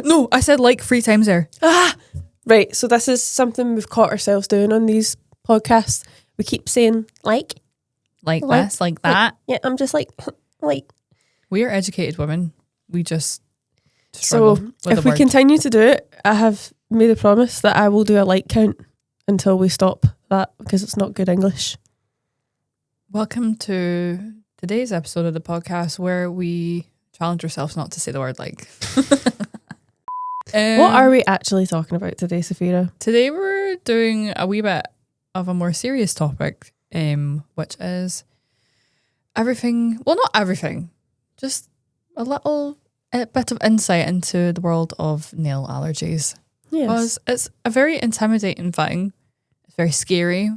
No, I said like 3 times there. Right, so this is something we've caught ourselves doing on these podcasts. We keep saying like This, like that. yeah, I'm just like. We are educated women. We just struggle So with if the we word. continue to do it, I have made a promise that I will do a like count until we stop that because it's not good English. Welcome to today's episode of the podcast where we challenge ourselves not to say the word like. What are we actually talking about today, Saphira? Today we're doing a wee bit of a more serious topic, which is everything. Well, not everything, just a bit of insight into the world of nail allergies. Yes. Because it's a very intimidating thing. It's very scary.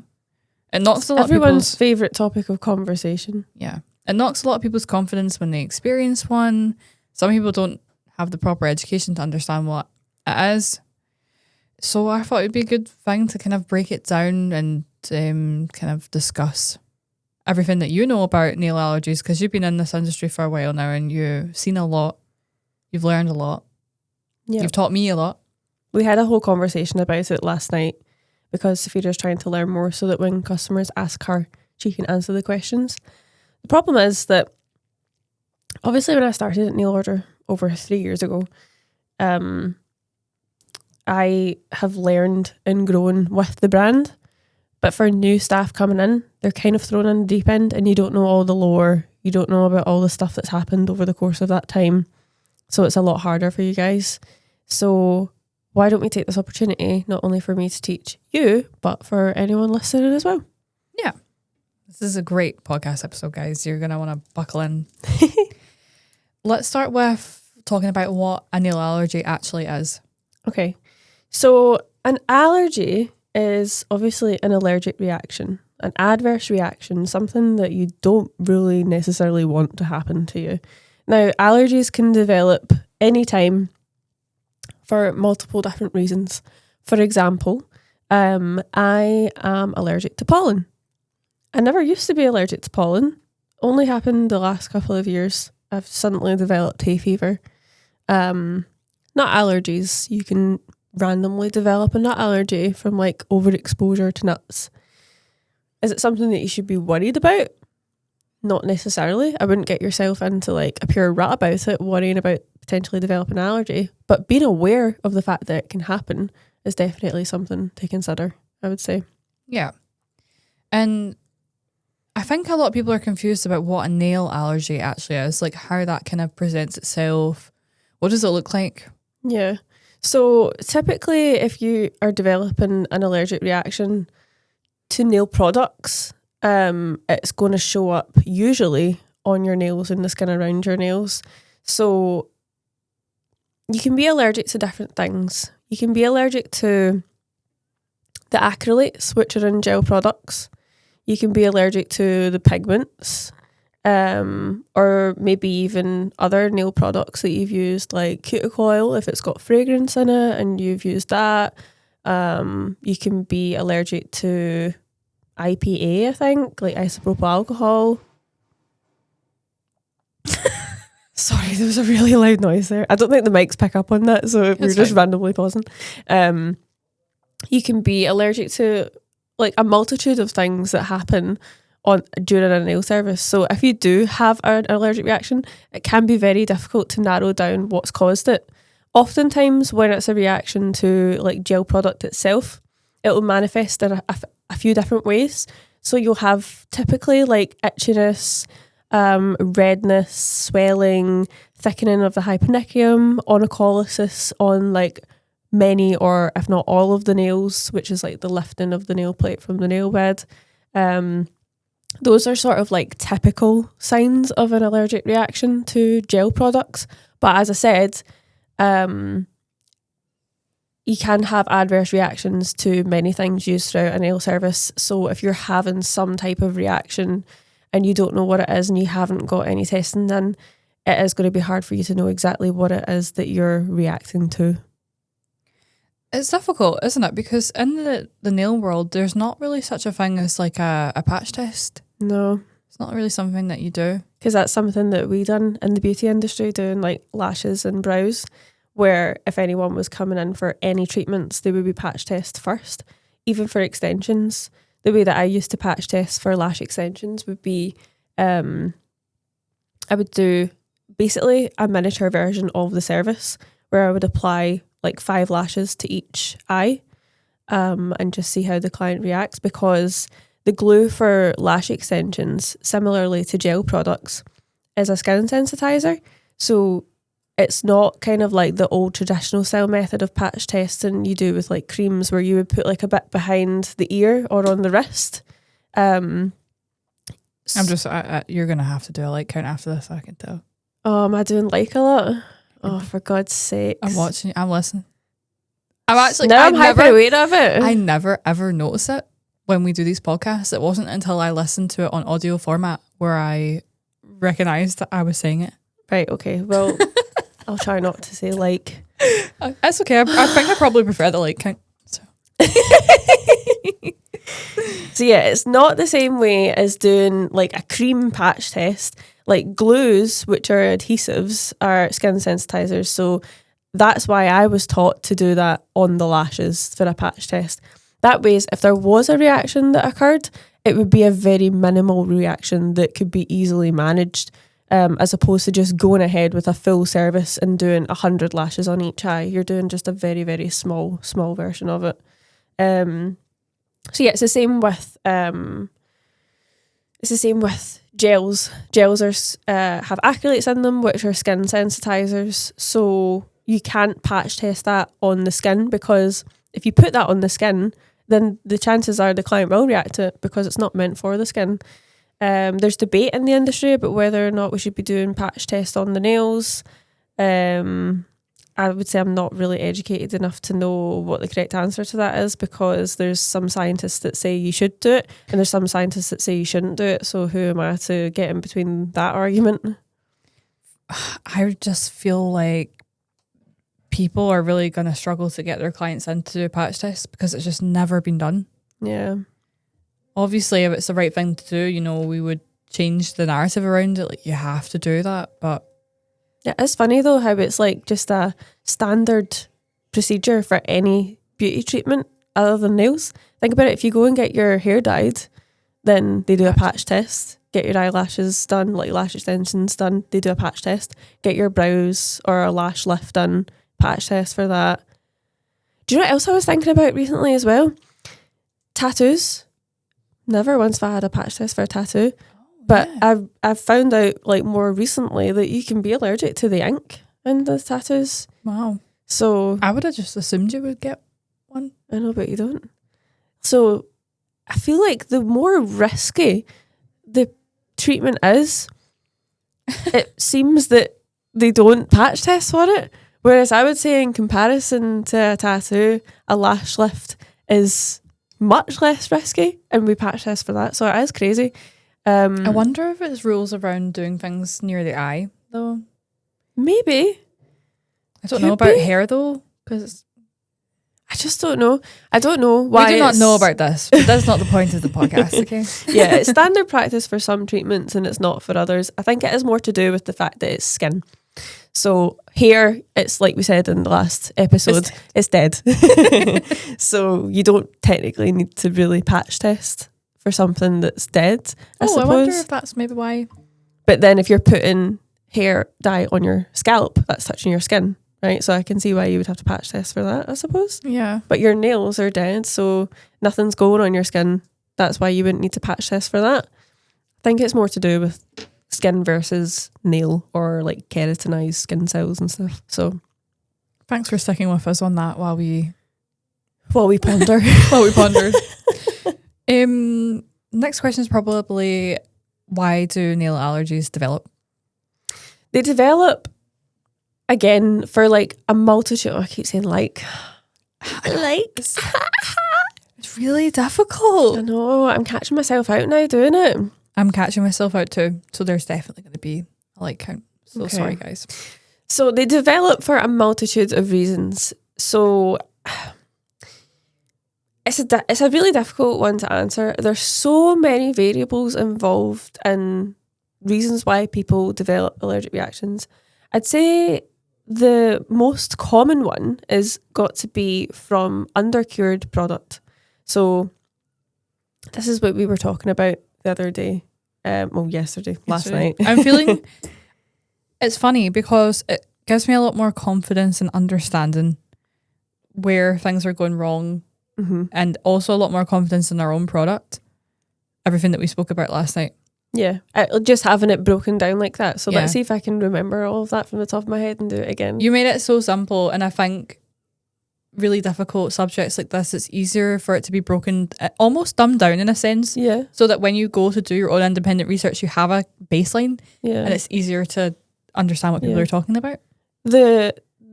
It knocks a lot Everyone's of people's favourite topic of conversation. yeah. It knocks a lot of people's confidence when they experience one. Some people don't have the proper education to understand what it is. So I thought it'd be a good thing to kind of break it down and kind of discuss everything that you know about nail allergies, because you've been in this industry for a while now and you've seen a lot. You've learned a lot. Yeah. You've taught me a lot. We had a whole conversation about it last night because Saphira's trying to learn more so that when customers ask her, she can answer the questions. The problem is that obviously when I started at Nail Order over 3 years ago, I have learned and grown with the brand. But for new staff coming in, they're kind of thrown in the deep end and you don't know all the lore. You don't know about all the stuff that's happened over the course of that time. So it's a lot harder for you guys. So why don't we take this opportunity, not only for me to teach you, but for anyone listening as well? Yeah. This is a great podcast episode, guys. You're going to want to buckle in. Let's start with talking about what a nail allergy actually is. Okay. So an allergy is obviously an allergic reaction, an adverse reaction, something that you don't really necessarily want to happen to you. Now, allergies can develop anytime for multiple different reasons. For example, I am allergic to pollen. I never used to be allergic to pollen. Only happened the last couple of years. I've suddenly developed hay fever. Not allergies. You can randomly develop a nut allergy from like overexposure to nuts. Is it something that you should be worried about? Not necessarily. I wouldn't get yourself into like a pure rut about it, worrying about potentially developing an allergy. But being aware of the fact that it can happen is definitely something to consider, I would say. Yeah. And I think a lot of people are confused about what a nail allergy actually is, like how that kind of presents itself. What does it look like? Yeah. So typically if you are developing an allergic reaction to nail products, it's going to show up usually on your nails and the skin around your nails. So you can be allergic to different things. You can be allergic to the acrylates, which are in gel products. You can be allergic to the pigments, or maybe even other nail products that you've used, like cuticle oil, if it's got fragrance in it and you've used that. You can be allergic to IPA, I think, like isopropyl alcohol. Sorry, there was a really loud noise there. I don't think the mics pick up on that, so we're just randomly pausing. You can be allergic to like a multitude of things that happen during a nail service. So if you do have an allergic reaction, it can be very difficult to narrow down what's caused it. Oftentimes when it's a reaction to like gel product itself, it will manifest in a few different ways. So you'll have typically like itchiness, redness, swelling, thickening of the hyponychium, onycholysis on like many or if not all of the nails, which is like the lifting of the nail plate from the nail bed. Those are sort of like typical signs of an allergic reaction to gel products. But as I said, you can have adverse reactions to many things used throughout a nail service. So if you're having some type of reaction and you don't know what it is and you haven't got any testing done, it is going to be hard for you to know exactly what it is that you're reacting to. It's difficult, isn't it? Because in the nail world, there's not really such a thing as like a patch test. No. It's not really something that you do. Because that's something that we done in the beauty industry, doing like lashes and brows. where if anyone was coming in for any treatments, they would be patch test first. Even for extensions, the way that I used to patch test for lash extensions would be, I would do basically a miniature version of the service where I would apply like 5 lashes to each eye, and just see how the client reacts, because the glue for lash extensions, similarly to gel products, is a skin sensitizer. So it's not kind of like the old traditional style method of patch testing you do with like creams, where you would put like a bit behind the ear or on the wrist. I'm just, you're going to have to do a like count after this, I can tell. Oh, am I doing like a lot? Oh, for God's sake. I'm watching you, I'm listening. I'm actually, now I'm hyper aware of it. I never ever notice it when we do these podcasts. It wasn't until I listened to it on audio format where I recognised that I was saying it. Right, okay. Well, I'll try not to say like. That's okay. I think I probably prefer the like count. So. So yeah, it's not the same way as doing like a cream patch test. Like glues, which are adhesives, are skin sensitizers. So that's why I was taught to do that on the lashes for a patch test. That way, if there was a reaction that occurred, it would be a very minimal reaction that could be easily managed, as opposed to just going ahead with a full service and doing 100 lashes on each eye. You're doing just a very, very small version of it. So yeah, it's the same with gels. Gels are have acrylates in them, which are skin sensitizers. So you can't patch test that on the skin, because if you put that on the skin, then the chances are the client will react to it, because it's not meant for the skin. There's debate in the industry about whether or not we should be doing patch tests on the nails. I would say I'm not really educated enough to know what the correct answer to that is, because there's some scientists that say you should do it and there's some scientists that say you shouldn't do it. So who am I to get in between that argument? I just feel like people are really going to struggle to get their clients in to do a patch test, because it's just never been done. Yeah. Obviously, if it's the right thing to do, you know, we would change the narrative around it. Like, you have to do that. But yeah, it's funny though how it's like just a standard procedure for any beauty treatment other than nails. Think about it. If you go and get your hair dyed, then they do a patch test. Get your eyelashes done, like lash extensions done, they do a patch test. Get your brows or a lash lift done, patch test for that. Do you know what else I was thinking about recently as well? Tattoos. Never once have I had a patch test for a tattoo. But yeah. I've found out like more recently that you can be allergic to the ink in the tattoos. Wow. So I would have just assumed you would get one. I know, but you don't. So I feel like the more risky the treatment is, it seems that they don't patch test for it. Whereas I would say in comparison to a tattoo, a lash lift is much less risky, and we patch test for that. So it is crazy. I wonder if it's rules around doing things near the eye, though. Maybe. I don't know about hair, though, because I just don't know. I don't know why. We do not know about this, but that's not the point of the podcast, okay? Yeah, it's standard practice for some treatments and it's not for others. I think it is more to do with the fact that it's skin. So hair, it's like we said in the last episode, it's dead. So you don't technically need to really patch test for something that's dead, I suppose. I wonder if that's maybe why. But then if you're putting hair dye on your scalp, that's touching your skin, right? So I can see why you would have to patch test for that, I suppose. Yeah. But your nails are dead, so nothing's going on your skin. That's why you wouldn't need to patch test for that. I think it's more to do with skin versus nail, or like keratinized skin cells and stuff. So thanks for sticking with us on that while we ponder. While we pondered. Next question is probably, why do nail allergies develop? They develop, again, for like a multitude. I keep saying like. It's really difficult. I know, I'm catching myself out now doing it. I'm catching myself out too. So there's definitely going to be a like count. So okay. Sorry, guys. So they develop for a multitude of reasons. So it's a really difficult one to answer. There's so many variables involved in reasons why people develop allergic reactions. I'd say the most common one is got to be from undercured product. So this is what we were talking about the other day. Yesterday, last night. I'm feeling it's funny because it gives me a lot more confidence in understanding where things are going wrong, and also a lot more confidence in our own product. Everything that we spoke about last night. Yeah, just having it broken down like that. So let's see if I can remember all of that from the top of my head and do it again. You made it so simple, and I think really difficult subjects like this, it's easier for it to be broken, almost dumbed down in a sense. Yeah. So that when you go to do your own independent research, you have a baseline, and it's easier to understand what people are talking about. The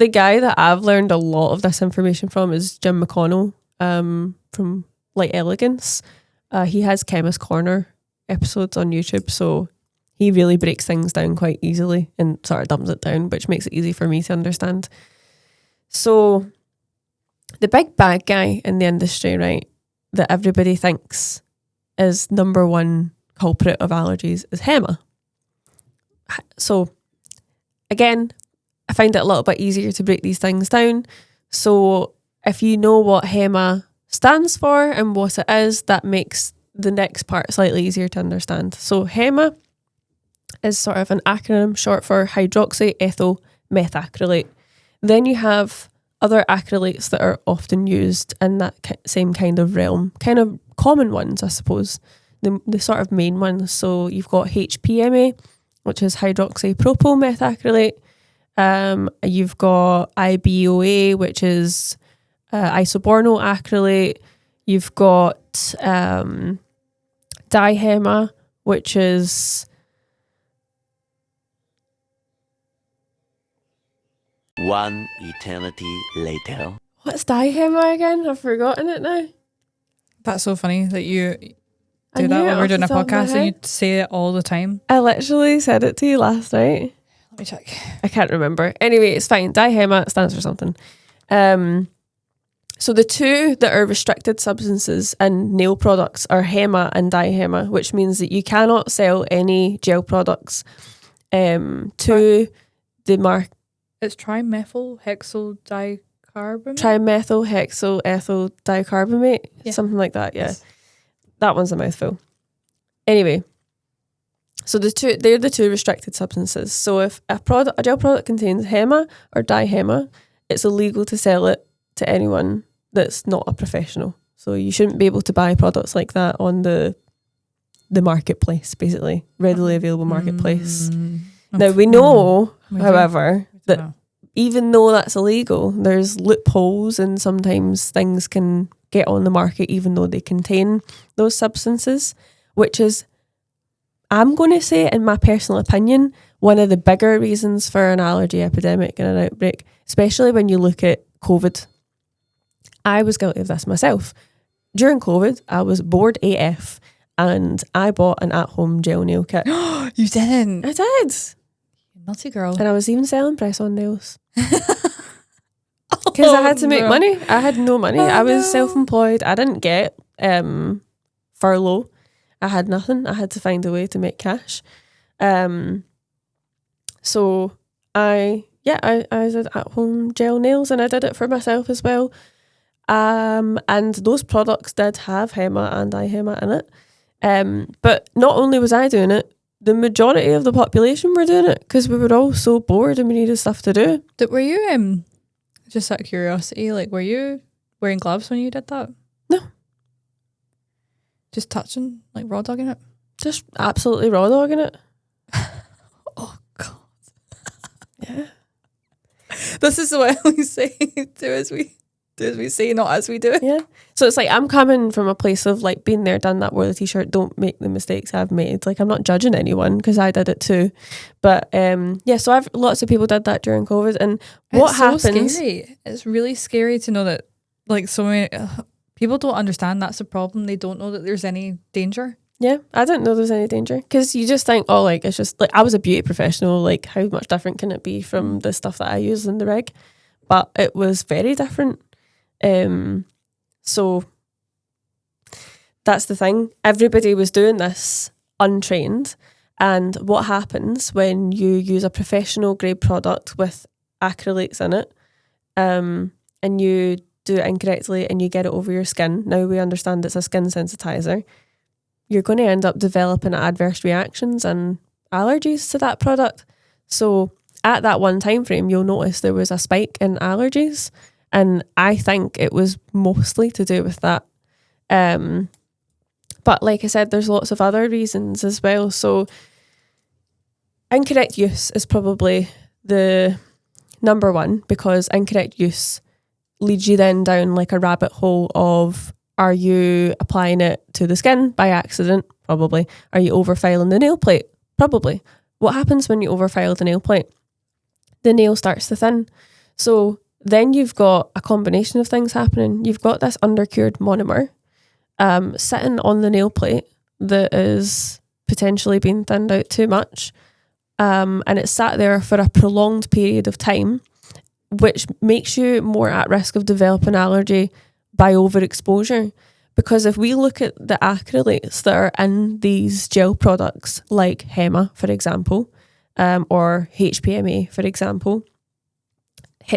guy that I've learned a lot of this information from is Jim McConnell, from like Elegance. He has Chemist Corner episodes on YouTube, so he really breaks things down quite easily and sort of dumbs it down, which makes it easy for me to understand. So the big bad guy in the industry, right, that everybody thinks is number one culprit of allergies is HEMA. So again, I find it a little bit easier to break these things down. So if you know what HEMA stands for and what it is, that makes the next part slightly easier to understand. So HEMA is sort of an acronym short for hydroxyethyl methacrylate. Then you have other acrylates that are often used in that same kind of realm, kind of common ones, I suppose, the sort of main ones. So you've got HPMA, which is hydroxypropyl methacrylate. You've got IBOA, which is isobornyl acrylate. You've got dihema, which is one eternity later. What's dihema again? I've forgotten it now. That's so funny that you do that when we're doing a podcast and you say it all the time. I literally said it to you last night. Let me check. I can't remember. Anyway, it's fine. Dihema stands for something. So the two that are restricted substances in nail products are HEMA and dihema, which means that you cannot sell any gel products to the market. It's trimethyl hexyl dicarbamate. Trimethyl hexyl ethyl dicarbamate, something like that. Yeah, that one's a mouthful. Anyway, so they're the two restricted substances. So if a gel product contains HEMA or dihema, it's illegal to sell it to anyone that's not a professional. So you shouldn't be able to buy products like that on the marketplace, basically, readily available marketplace. Now we know, however, that even though that's illegal, there's loopholes and sometimes things can get on the market even though they contain those substances, which is, I'm going to say, in my personal opinion, one of the bigger reasons for an allergy epidemic and an outbreak, especially when you look at COVID. I was guilty of this myself. During COVID, I was bored AF and I bought an at-home gel nail kit. You didn't? I did. Naughty girl. And I was even selling press-on nails. Because I had to make money. I had no money. I was self-employed. I didn't get furlough. I had nothing. I had to find a way to make cash. So I did at-home gel nails and I did it for myself as well. And those products did have HEMA and dihema in it. But not only was I doing it, the majority of the population were doing it because we were all so bored and we needed stuff to do. Were you, just out of curiosity, like, were you wearing gloves when you did that? No. Just touching, like raw dogging it? Just absolutely raw dogging it. Oh, God. Yeah. This is what we say, do as we say, not as we do. Yeah. So it's like, I'm coming from a place of like, been there, done that, wore the t-shirt, don't make the mistakes I've made. Like, I'm not judging anyone because I did it too. But so lots of people did that during COVID. And what happens? So scary. It's really scary to know that, like, so many people don't understand that's a problem. They don't know that there's any danger. Yeah, I didn't know there's any danger because you just think, oh, like, it's just like, I was a beauty professional. Like, how much different can it be from the stuff that I use in the rig? But it was very different. So that's the thing. Everybody was doing this untrained. And what happens when you use a professional grade product with acrylates in it, and you do it incorrectly and you get it over your skin, now we understand it's a skin sensitizer, you're going to end up developing adverse reactions and allergies to that product. So at that one time frame, you'll notice there was a spike in allergies, and I think it was mostly to do with that. But like I said, there's lots of other reasons as well. So incorrect use is probably the number one, because incorrect use leads you then down like a rabbit hole of, are you applying it to the skin by accident? Probably. Are you overfiling the nail plate? Probably. What happens when you overfile the nail plate? The nail starts to thin. So then you've got a combination of things happening. You've got this undercured monomer sitting on the nail plate that is potentially being thinned out too much. And it's sat there for a prolonged period of time, which makes you more at risk of developing allergy by overexposure. Because if we look at the acrylates that are in these gel products, like HEMA, for example, or HPMA, for example,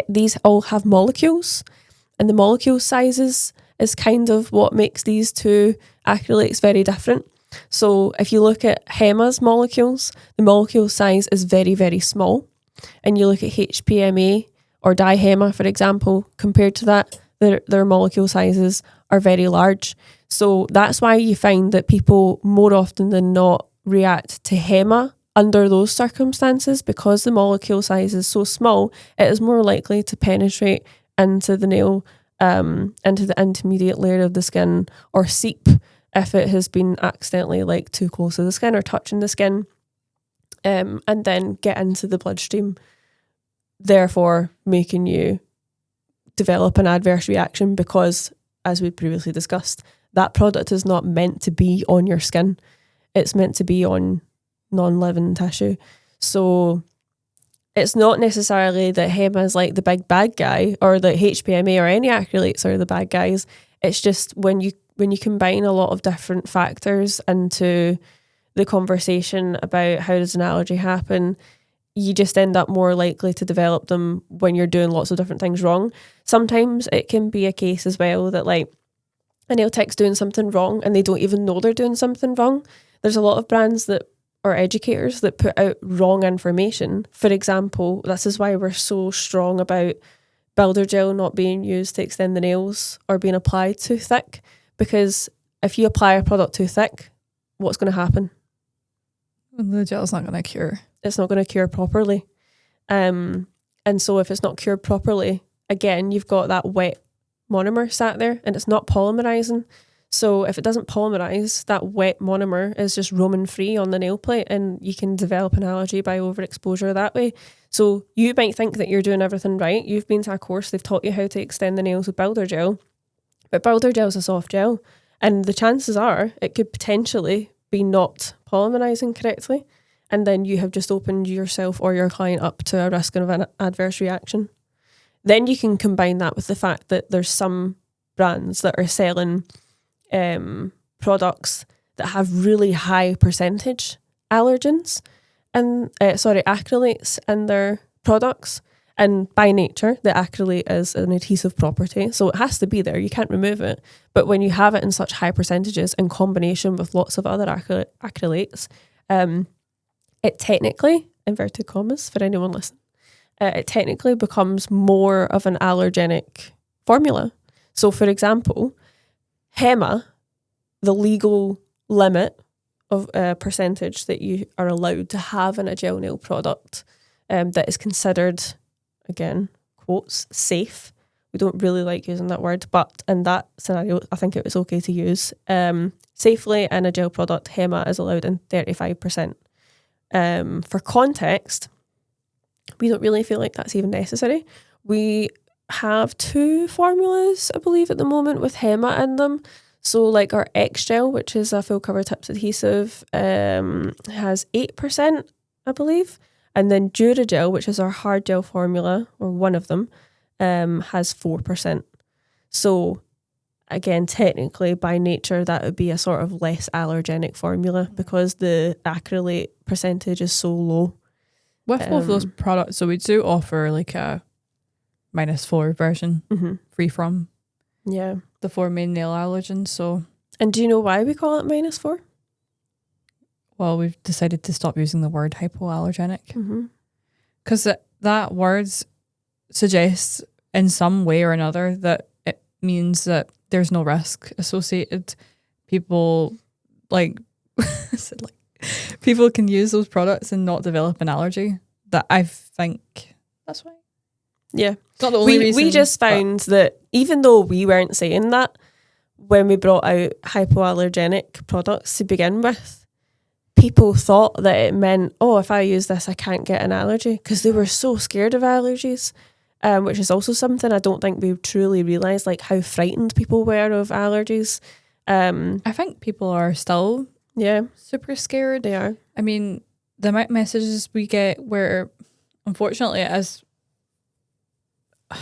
these all have molecules, and the molecule sizes is kind of what makes these two acrylates very different. So if you look at HEMA's molecules, the molecule size is very, very small. And you look at HPMA or dihema, for example, compared to that, their molecule sizes are very large. So that's why you find that people more often than not react to HEMA under those circumstances, because the molecule size is so small, it is more likely to penetrate into the nail, into the intermediate layer of the skin, or seep if it has been accidentally like too close to the skin or touching the skin, and then get into the bloodstream, therefore making you develop an adverse reaction, because, as we previously discussed, that product is not meant to be on your skin. It's meant to be on non-living tissue. So it's not necessarily that HEMA is like the big bad guy, or that HPMA or any acrylates are the bad guys. It's just when you combine a lot of different factors into the conversation about how does an allergy happen, you just end up more likely to develop them when you're doing lots of different things wrong. Sometimes it can be a case as well that like a nail tech's doing something wrong and they don't even know they're doing something wrong. There's a lot of brands that, or educators, that put out wrong information. For example, this is why we're so strong about builder gel not being used to extend the nails or being applied too thick, because if you apply a product too thick, what's going to happen? The gel's not going to cure. It's not going to cure properly. And so if it's not cured properly, again, you've got that wet monomer sat there and it's not polymerizing. So if it doesn't polymerize, that wet monomer is just roaming free on the nail plate, and you can develop an allergy by overexposure that way. So you might think that you're doing everything right. You've been to a course, they've taught you how to extend the nails with builder gel, but builder gel is a soft gel, and the chances are it could potentially be not polymerizing correctly, and then you have just opened yourself or your client up to a risk of an adverse reaction. Then you can combine that with the fact that there's some brands that are selling products that have really high percentage allergens and acrylates in their products. And by nature, the acrylate is an adhesive property, so it has to be there. You can't remove it. But when you have it in such high percentages in combination with lots of other acrylates, it technically, inverted commas for anyone listening, it technically becomes more of an allergenic formula. So for example, HEMA, the legal limit of percentage that you are allowed to have in a gel nail product that is considered, again, quotes, safe. We don't really like using that word, but in that scenario, I think it was okay to use. Safely in a gel product, HEMA is allowed in 35%. For context, we don't really feel like that's even necessary. We have 2 formulas, I believe, at the moment with HEMA in them. So like our X gel, which is a full cover tips adhesive, has 8%, I believe. And then Duragel, which is our hard gel formula, or one of them, has 4%. So again, technically by nature, that would be a sort of less allergenic formula because the acrylate percentage is so low. With both those products, so we do offer like a -4 version, free from the 4 main nail allergens. So, and do you know why we call it -4? well, we've decided to stop using the word hypoallergenic because that word suggests in some way or another that it means that there's no risk associated. People people can use those products and not develop an allergy. That I think that's why. Yeah. It's not the only reason. We just found that even though we weren't saying that when we brought out hypoallergenic products to begin with, people thought that it meant, oh, if I use this, I can't get an allergy, because they were so scared of allergies, which is also something I don't think we truly realised, like how frightened people were of allergies. I think people are still super scared. They are. I mean, the amount of messages we get where, unfortunately, it is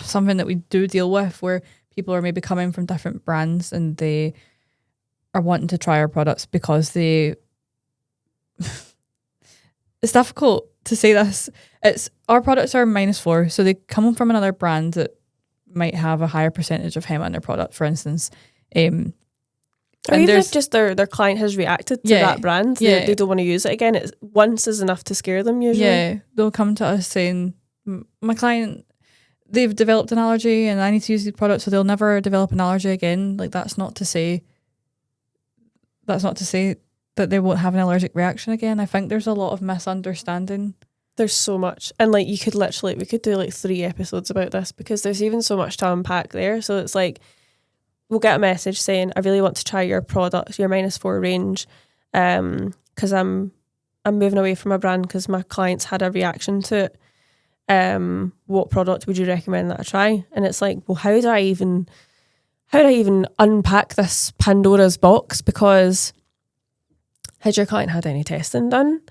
something that we do deal with, where people are maybe coming from different brands and they are wanting to try our products because they... It's difficult to say this. Our products are -4, so they come from another brand that might have a higher percentage of HEMA in their product, for instance. Or even if just their client has reacted to that brand, they don't want to use it again. It's once is enough to scare them usually. Yeah, they'll come to us saying, my client, they've developed an allergy and I need to use these products so they'll never develop an allergy again. Like that's not to say that they won't have an allergic reaction again. I think there's a lot of misunderstanding. There's so much. And like we could do like 3 episodes about this because there's even so much to unpack there. So it's like, we'll get a message saying, I really want to try your product, your -4 range, because I'm moving away from a brand because my clients had a reaction to it. What product would you recommend that I try? And it's like, well, how do I even unpack this Pandora's box? Because has your client had any testing done?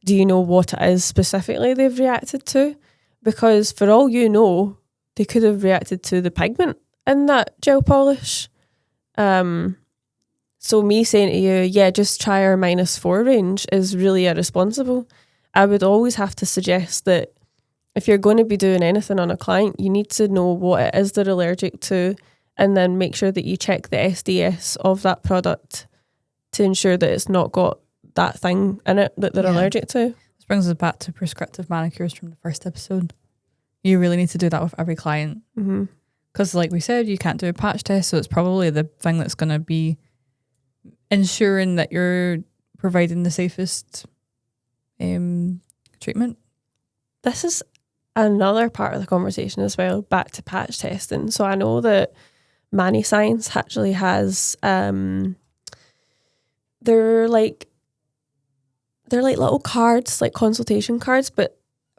Do you know what it is specifically they've reacted to? Because for all you know, they could have reacted to the pigment in that gel polish. So me saying to you, just try our -4 range is really irresponsible. I would always have to suggest that if you're going to be doing anything on a client, you need to know what it is they're allergic to and then make sure that you check the SDS of that product to ensure that it's not got that thing in it that they're allergic to. This brings us back to prescriptive manicures from the first episode. You really need to do that with every client. Because like we said, you can't do a patch test, so it's probably the thing that's going to be ensuring that you're providing the safest treatment. This is another part of the conversation as well, back to patch testing. So I know that Mani Science actually has, they're like little cards, like consultation cards, but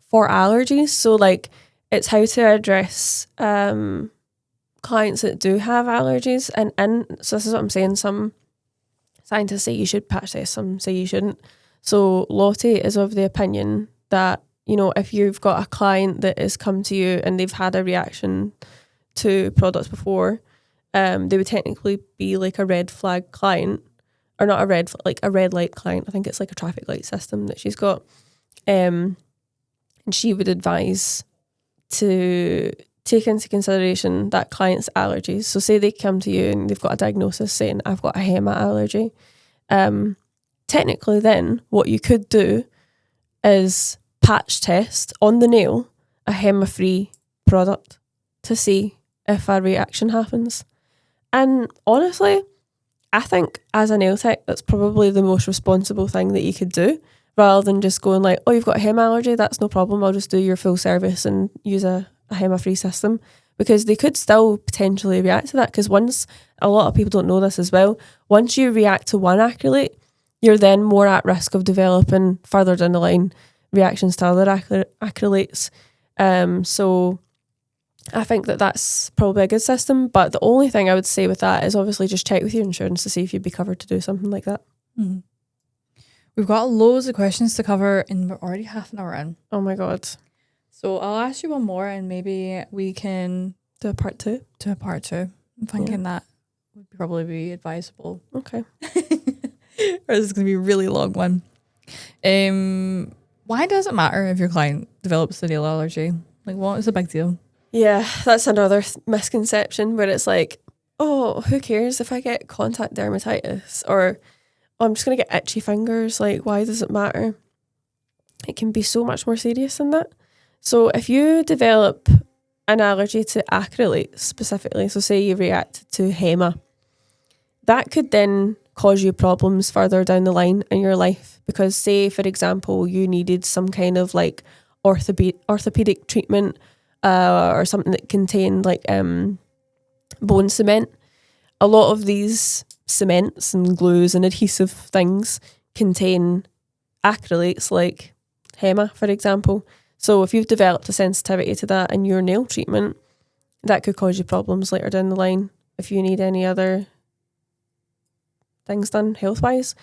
for allergies. So like it's how to address clients that do have allergies, and so this is what I'm saying. Some scientists say you should patch test, some say you shouldn't. So Lottie is of the opinion that, you know, if you've got a client that has come to you and they've had a reaction to products before, they would technically be like a red flag client, or not a red, like a red light client. I think it's like a traffic light system that she's got. And she would advise to take into consideration that client's allergies. So say they come to you and they've got a diagnosis saying, I've got a HEMA allergy. Technically then what you could do is patch test on the nail a HEMA-free product to see if a reaction happens. And honestly, I think as a nail tech, that's probably the most responsible thing that you could do, rather than just going like, oh, you've got a HEMA allergy, that's no problem, I'll just do your full service and use a HEMA-free system. Because they could still potentially react to that, because once, a lot of people don't know this as well, once you react to one acrylate, you're then more at risk of developing further down the line reactions to other acrylates. So I think that that's probably a good system. But the only thing I would say with that is obviously just check with your insurance to see if you'd be covered to do something like that. Mm-hmm. We've got loads of questions to cover and we're already half an hour in. Oh my God. So I'll ask you one more and maybe we can do a part two. I'm thinking that would probably be advisable. Okay. Or this is going to be a really long one. Why does it matter if your client develops a nail allergy? Like, what is the big deal? Yeah, that's another misconception where it's like, oh, who cares if I get contact dermatitis, or oh, I'm just going to get itchy fingers. Like, why does it matter? It can be so much more serious than that. So if you develop an allergy to acrylate specifically, so say you react to HEMA, that could then cause you problems further down the line in your life, because say, for example, you needed some kind of like orthopedic treatment or something that contained like bone cement. A lot of these cements and glues and adhesive things contain acrylates like HEMA, for example. So if you've developed a sensitivity to that in your nail treatment, that could cause you problems later down the line if you need any other things done health-wise.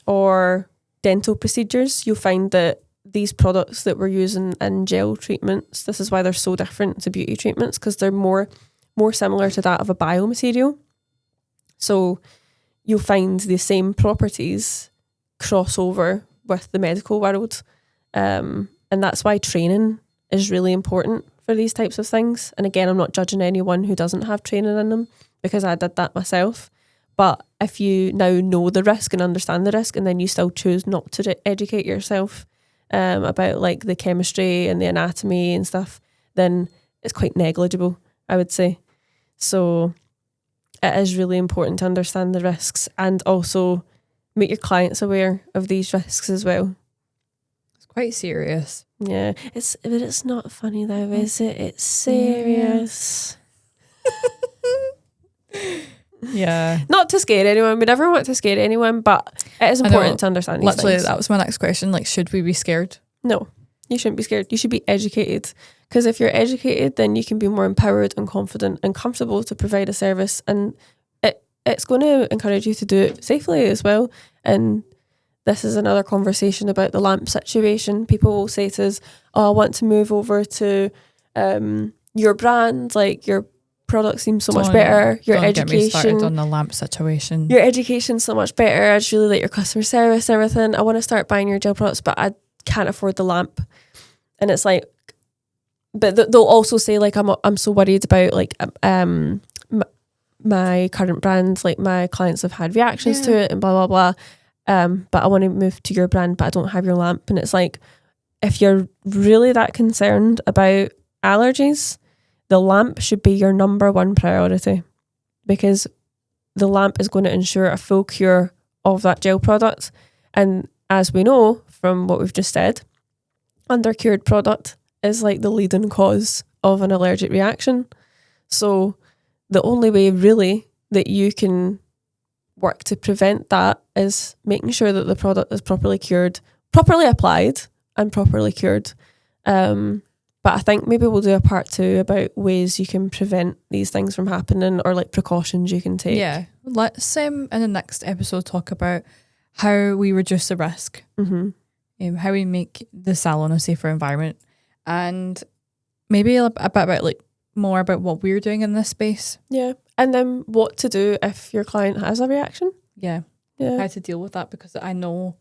Or dental procedures, you'll find that these products that we're using in gel treatments, this is why they're so different to beauty treatments, because they're more similar to that of a biomaterial. So you'll find the same properties cross over with the medical world. And that's why training is really important for these types of things. And again, I'm not judging anyone who doesn't have training in them, because I did that myself. But if you now know the risk and understand the risk, and then you still choose not to educate yourself about like the chemistry and the anatomy and stuff, then it's quite negligible, I would say. So it is really important to understand the risks and also make your clients aware of these risks as well. It's quite serious. Yeah, but it's not funny though, is it? It's serious. Yeah. Not to scare anyone. We never want to scare anyone, but it is important to understand these Literally, things. that was my next question. Like, should we be scared? No, you shouldn't be scared. You should be educated. Because if you're educated, then you can be more empowered and confident and comfortable to provide a service. And it's going to encourage you to do it safely as well. And this is another conversation about the lamp situation. People will say to us, oh, I want to move over to your brand, like your product seems so much better. Your don't education. Get me started on the lamp situation. Your education's so much better. I just really like your customer service and everything. I want to start buying your gel products, but I can't afford the lamp. And it's like, but they'll also say like, I'm so worried about like my current brand, like my clients have had reactions to it and blah blah blah. But I want to move to your brand, but I don't have your lamp. And it's like, if you're really that concerned about allergies, the lamp should be your number one priority, because the lamp is going to ensure a full cure of that gel product. And as we know from what we've just said, undercured product is like the leading cause of an allergic reaction. So the only way really that you can work to prevent that is making sure that the product is properly cured, properly applied and properly cured. But I think maybe we'll do a part 2 about ways you can prevent these things from happening, or like precautions you can take. Yeah. Let's in the next episode talk about how we reduce the risk, how we make the salon a safer environment, and maybe a bit about like more about what we're doing in this space. Yeah. And then what to do if your client has a reaction. Yeah. Yeah. How to deal with that, because I know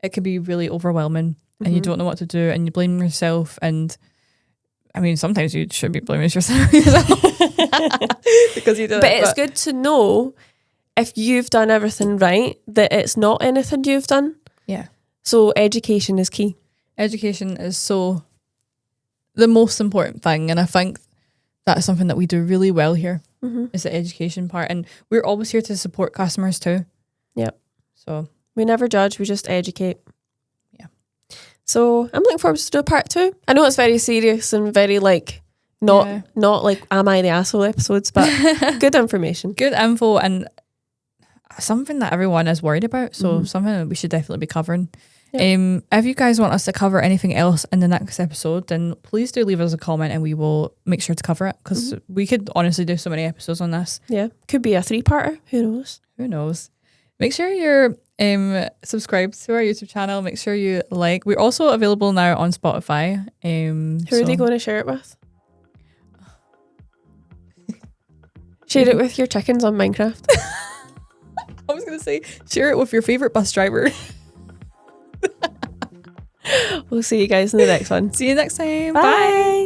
it can be really overwhelming and you don't know what to do and you blame yourself. And I mean, sometimes you should be blaming yourself because you do. But it's good to know if you've done everything right, that it's not anything you've done. Yeah. So education is key. Education is so the most important thing, and I think that's something that we do really well here. Is the education part, and we're always here to support customers too. Yep. So we never judge, we just educate. Yeah. So I'm looking forward to do a part 2. I know it's very serious and very like not like am I the asshole episodes, but good information. Good info and something that everyone is worried about. So something that we should definitely be covering. Yep. If you guys want us to cover anything else in the next episode, then please do leave us a comment and we will make sure to cover it, because we could honestly do so many episodes on this. Yeah. Could be a 3-parter. Who knows? Who knows? Make sure you're subscribed to our YouTube channel. Make sure you like. We're also available now on Spotify. Who are they going to share it with? Share it with your chickens on Minecraft. I was going to say, share it with your favourite bus driver. We'll see you guys in the next one. See you next time. Bye.